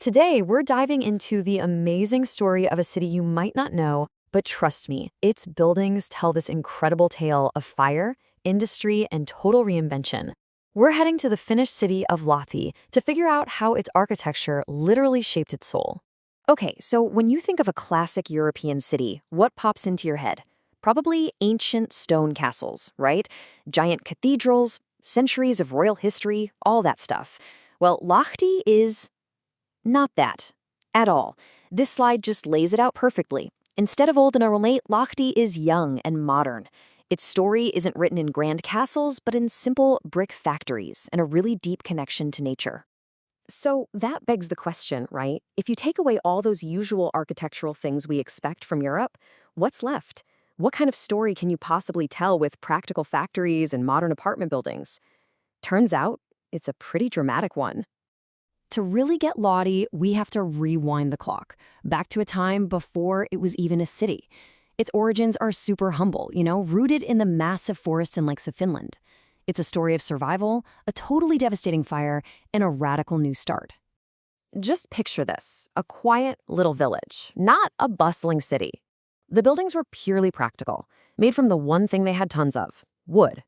Today, we're diving into the amazing story of a city you might not know, but trust me, its buildings tell this incredible tale of fire, industry, and total reinvention. We're heading to the Finnish city of Lahti to figure out how its architecture literally shaped its soul. Okay, so when you think of a classic European city, what pops into your head? Probably ancient stone castles, right? Giant cathedrals, centuries of royal history, all that stuff. Well, Lahti is not that. At all. This slide just lays it out perfectly. Instead of old and ornate, Lahti is young and modern. Its story isn't written in grand castles, but in simple brick factories and a really deep connection to nature. So that begs the question, right? If you take away all those usual architectural things we expect from Europe, what's left? What kind of story can you possibly tell with practical factories and modern apartment buildings? Turns out, it's a pretty dramatic one. To really get Lottie, we have to rewind the clock, back to a time before it was even a city. Its origins are super humble, rooted in the massive forests and lakes of Finland. It's a story of survival, a totally devastating fire, and a radical new start. Just picture this, a quiet little village, not a bustling city. The buildings were purely practical, made from the one thing they had tons of, wood.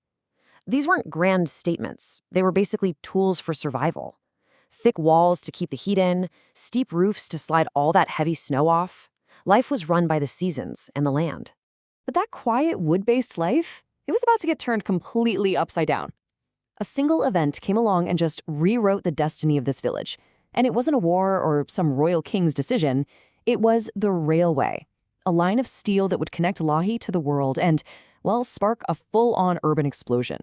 These weren't grand statements, they were basically tools for survival. Thick walls to keep the heat in, steep roofs to slide all that heavy snow off. Life was run by the seasons and the land. But that quiet wood-based life, it was about to get turned completely upside down. A single event came along and just rewrote the destiny of this village. And it wasn't a war or some royal king's decision. It was the railway, a line of steel that would connect Lahti to the world and, well, spark a full-on urban explosion.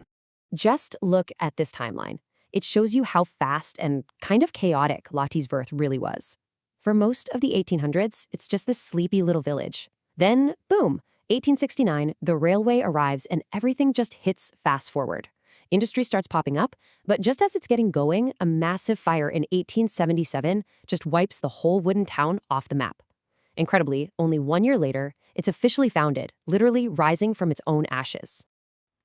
Just look at this timeline. It shows you how fast and kind of chaotic Lahti's birth really was. For most of the 1800s, it's just this sleepy little village. Then, boom, 1869, the railway arrives and everything just hits fast forward. Industry starts popping up, but just as it's getting going, a massive fire in 1877 just wipes the whole wooden town off the map. Incredibly, only 1 year later, it's officially founded, literally rising from its own ashes.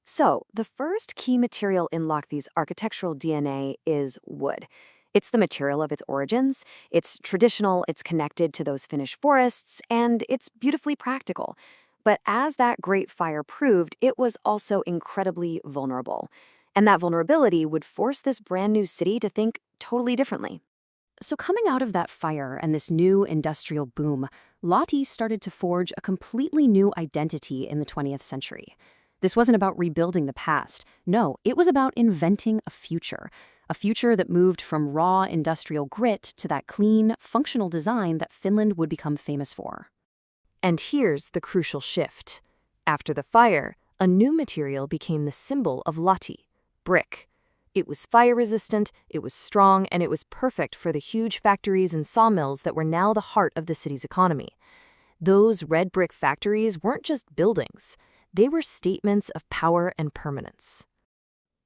So, the first key material in Lahti's architectural DNA is wood. It's the material of its origins, it's traditional, it's connected to those Finnish forests, and it's beautifully practical. But as that great fire proved, it was also incredibly vulnerable. And that vulnerability would force this brand new city to think totally differently. So coming out of that fire and this new industrial boom, Lahti started to forge a completely new identity in the 20th century. This wasn't about rebuilding the past. No, it was about inventing a future that moved from raw industrial grit to that clean, functional design that Finland would become famous for. And here's the crucial shift. After the fire, a new material became the symbol of Lahti, brick. It was fire-resistant, it was strong, and it was perfect for the huge factories and sawmills that were now the heart of the city's economy. Those red brick factories weren't just buildings. They were statements of power and permanence.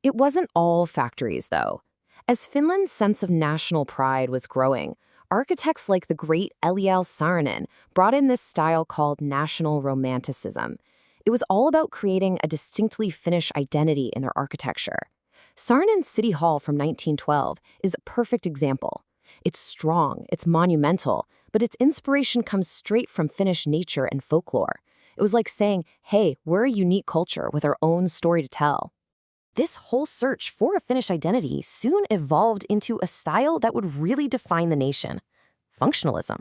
It wasn't all factories, though. As Finland's sense of national pride was growing, architects like the great Eliel Saarinen brought in this style called national romanticism. It was all about creating a distinctly Finnish identity in their architecture. Saarinen's City Hall from 1912 is a perfect example. It's strong, it's monumental, but its inspiration comes straight from Finnish nature and folklore. It was like saying, hey, we're a unique culture with our own story to tell. This whole search for a Finnish identity soon evolved into a style that would really define the nation: functionalism.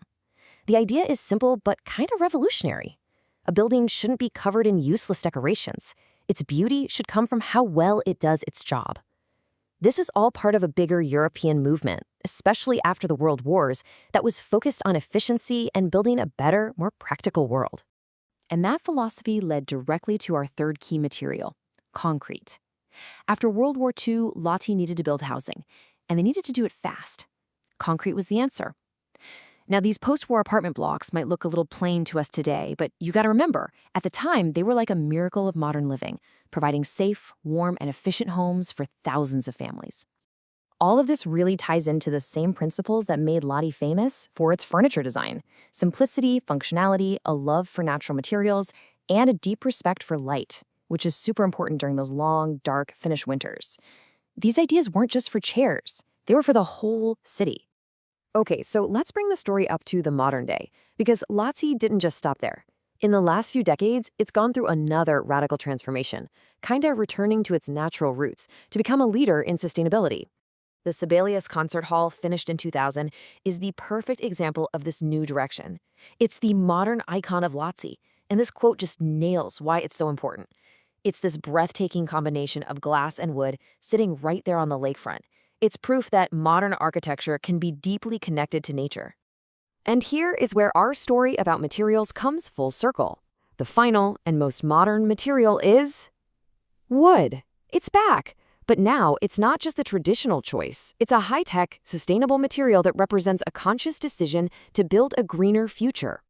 The idea is simple but kind of revolutionary. A building shouldn't be covered in useless decorations. Its beauty should come from how well it does its job. This was all part of a bigger European movement, especially after the World Wars, that was focused on efficiency and building a better, more practical world. And that philosophy led directly to our third key material, concrete. After World War II, Lahti needed to build housing, and they needed to do it fast. Concrete was the answer. Now, these post-war apartment blocks might look a little plain to us today, but you gotta remember, at the time, they were like a miracle of modern living, providing safe, warm, and efficient homes for thousands of families. All of this really ties into the same principles that made Lahti famous for its furniture design: simplicity, functionality, a love for natural materials, and a deep respect for light, which is super important during those long, dark Finnish winters. These ideas weren't just for chairs, they were for the whole city. Okay, so let's bring the story up to the modern day, because Lahti didn't just stop there. In the last few decades, it's gone through another radical transformation, kinda returning to its natural roots to become a leader in sustainability. The Sibelius Concert Hall, finished in 2000, is the perfect example of this new direction. It's the modern icon of Lahti, and this quote just nails why it's so important. It's this breathtaking combination of glass and wood sitting right there on the lakefront. It's proof that modern architecture can be deeply connected to nature. And here is where our story about materials comes full circle. The final and most modern material is wood. It's back. But now it's not just the traditional choice. It's a high-tech, sustainable material that represents a conscious decision to build a greener future.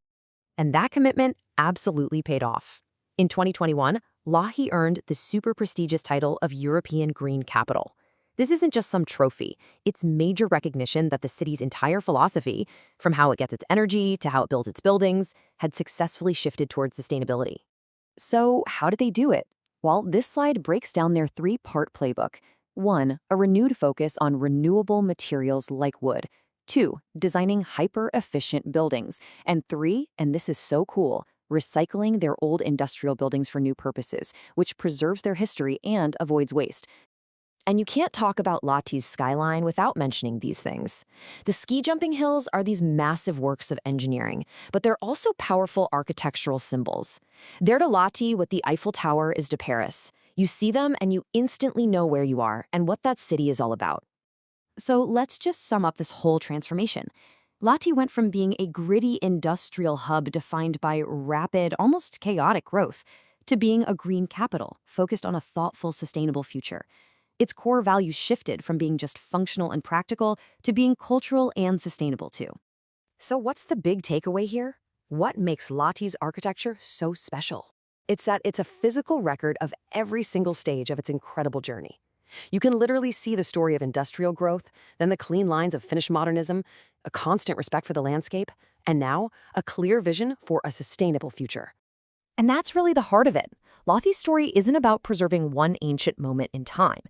And that commitment absolutely paid off. In 2021, Lahti earned the super prestigious title of European Green Capital. This isn't just some trophy. It's major recognition that the city's entire philosophy, from how it gets its energy to how it builds its buildings, had successfully shifted towards sustainability. So how did they do it? Well, this slide breaks down their three-part playbook. 1. A renewed focus on renewable materials like wood. 2. Designing hyper-efficient buildings. And 3, and this is so cool, recycling their old industrial buildings for new purposes, which preserves their history and avoids waste. And you can't talk about Lahti's skyline without mentioning these things. The ski jumping hills are these massive works of engineering, but they're also powerful architectural symbols. There to Lahti what the Eiffel Tower is to Paris. You see them and you instantly know where you are and what that city is all about. So let's just sum up this whole transformation. Lahti went from being a gritty industrial hub defined by rapid, almost chaotic growth, to being a green capital focused on a thoughtful, sustainable future. Its core values shifted from being just functional and practical to being cultural and sustainable too. So what's the big takeaway here? What makes Lahti's architecture so special? It's that it's a physical record of every single stage of its incredible journey. You can literally see the story of industrial growth, then the clean lines of Finnish modernism, a constant respect for the landscape, and now a clear vision for a sustainable future. And that's really the heart of it. Lahti's story isn't about preserving one ancient moment in time.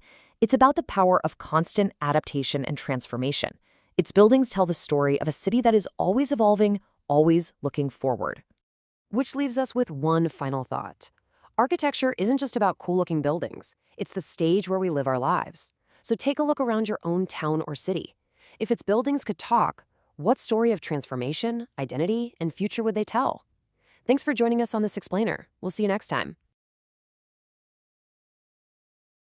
It's about the power of constant adaptation and transformation. Its buildings tell the story of a city that is always evolving, always looking forward. Which leaves us with one final thought. Architecture isn't just about cool-looking buildings. It's the stage where we live our lives. So take a look around your own town or city. If its buildings could talk, what story of transformation, identity, and future would they tell? Thanks for joining us on this explainer. We'll see you next time.